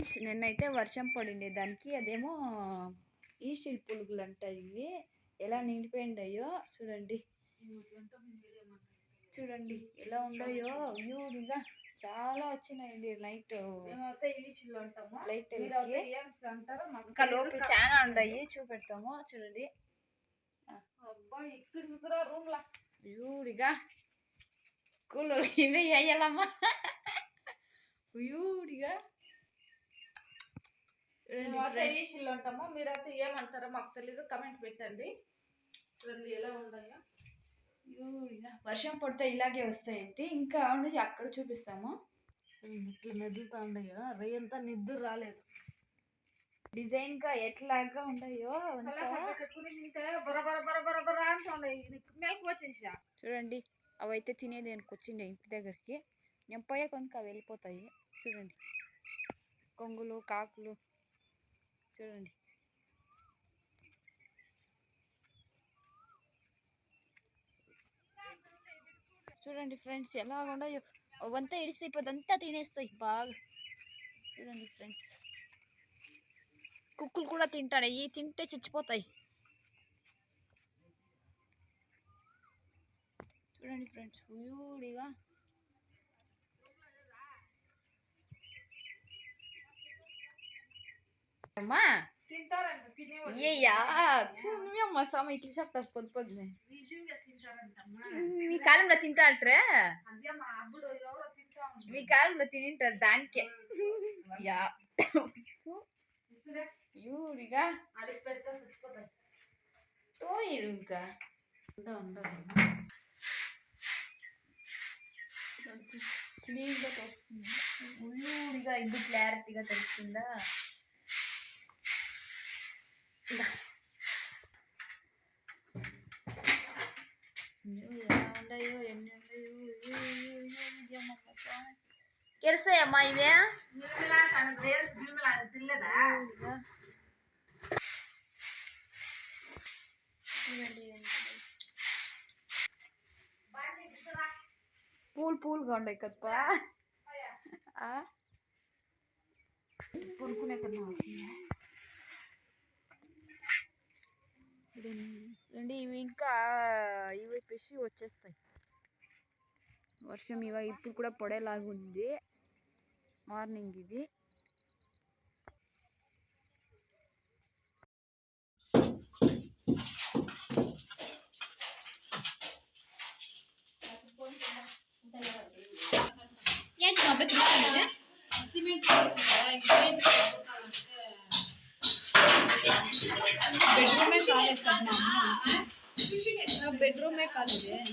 friends నిన్నైతే వర్షం పడింది దానికి అదేమో ఈస్టిల్ పులుగులు అంట ఇవి ఎలా నిండిపోయిండాయో చూడండి చూడండి ఎలా ఉన్నాయో వ్యూగా చాలా వచ్చినాయండి లైట్ లైట్ ఇంకా లోపల చాలా ఉన్నాయి చూపెడతాము చూడండి వ్యూడిగా కూలు ఇవే వేయాలమ్మా వ్యూడిగా అంటాము మీరైతే ఏమంటారో మాకు తెలీదు కమెంట్ పెట్టండి చూడండి ఎలా ఉన్నాయో వర్షం పడితే ఇలాగే వస్తాయంటే ఇంకా అక్కడ చూపిస్తాము ఇట్లా మెదులుతా ఉన్నాయో రేయంతా నిద్ర రాలేదు డిజైన్ గా ఎట్లాగా ఉన్నాయో చూడండి అవైతే తినేదానికి వచ్చిండే ఇంటి దగ్గరికి నేను పోయే కొనుక వెళ్ళిపోతాయి చూడండి కొంగులు కాకులు చూడండి చూడండి ఫ్రెండ్స్ ఎలా ఉన్నాయో అవంతా ఇడిసిపోదంతా తినేస్తాయి బాగా చూడండి ఫ్రెండ్స్ కుక్కలు కూడా తింటాడు ఇవి తింటే చచ్చిపోతాయి చూడండి ఫ్రెండ్స్ ఊడిగా అమ్మా నువ్వేమ్మా స్వామి ఇట్లా చెప్తావు పొద్దు పొద్దునే మీ కాలంలో తింటాంట్రే మీ కాలంలో తింటారు దానికే యూరిగా తోయిరు ఇంకా క్లీన్గా వస్తుంది ఊరిగా ఇది క్లారిటీగా తెలుస్తుందా ఎలా ఉన్నాయో ఎన్ని ఉన్నాయో కెరసాయమ్మా ఇవే పూలుగా ఉన్నాయి కదపా కొనుక్కునే కన్నా రండి ఇవి ఇంకా ఇవి పెసి వచ్చేస్తాయి వర్షం ఇవ ఇప్పుడు కూడా పడేలాగా ఉంది మార్నింగ్ ఇది बेडरूम में कॉलेज करना बेडरूम में कॉलेज है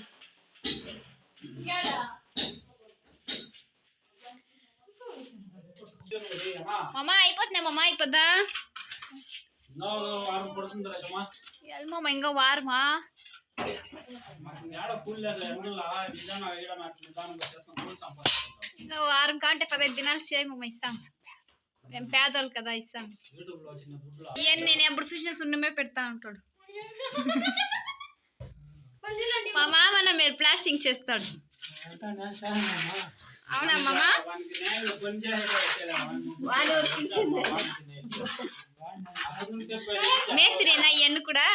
मामा అయిపోతనే మామా అయిపోదా వారం పడుతుందిరా మామా ఎల్మా మంగ వారమా యాడ కూల్లేదు ఎండలా నిదాన ఏడ నాటి నిదానంగా చేస్తాం కూల్ సంపాదిస్తాం ఇంకా వారం కంటే 15 దినాలు చేయి మామా ఇస్తాం మేము పేదోళ్ళు కదా ఇస్తాం ఇవన్నీ నేను ఎప్పుడు చూసినా సున్నమే పెడతా ఉంటాడు మా మామన్న మీరు ప్లాస్టింగ్ చేస్తాడు అవునా మామా మేస్త్రినా ఇవన్నీ కూడా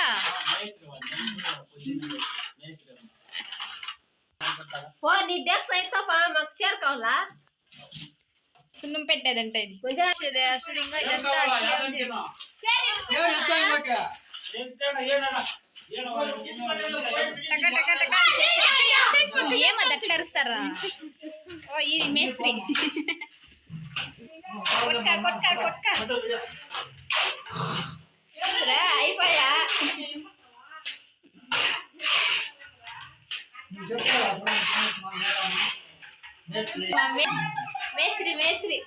నీ డెక్స్ అయితే మాకు చేరుకోవాలా సున్నం పెట్టేదంట ఇది ఏమది అట్లా అరుస్తారా ఓ ఇది మేస్త్రి కొట్క కొట్క కొట్క అయిపోయా మేస్త్రి మేస్త్రి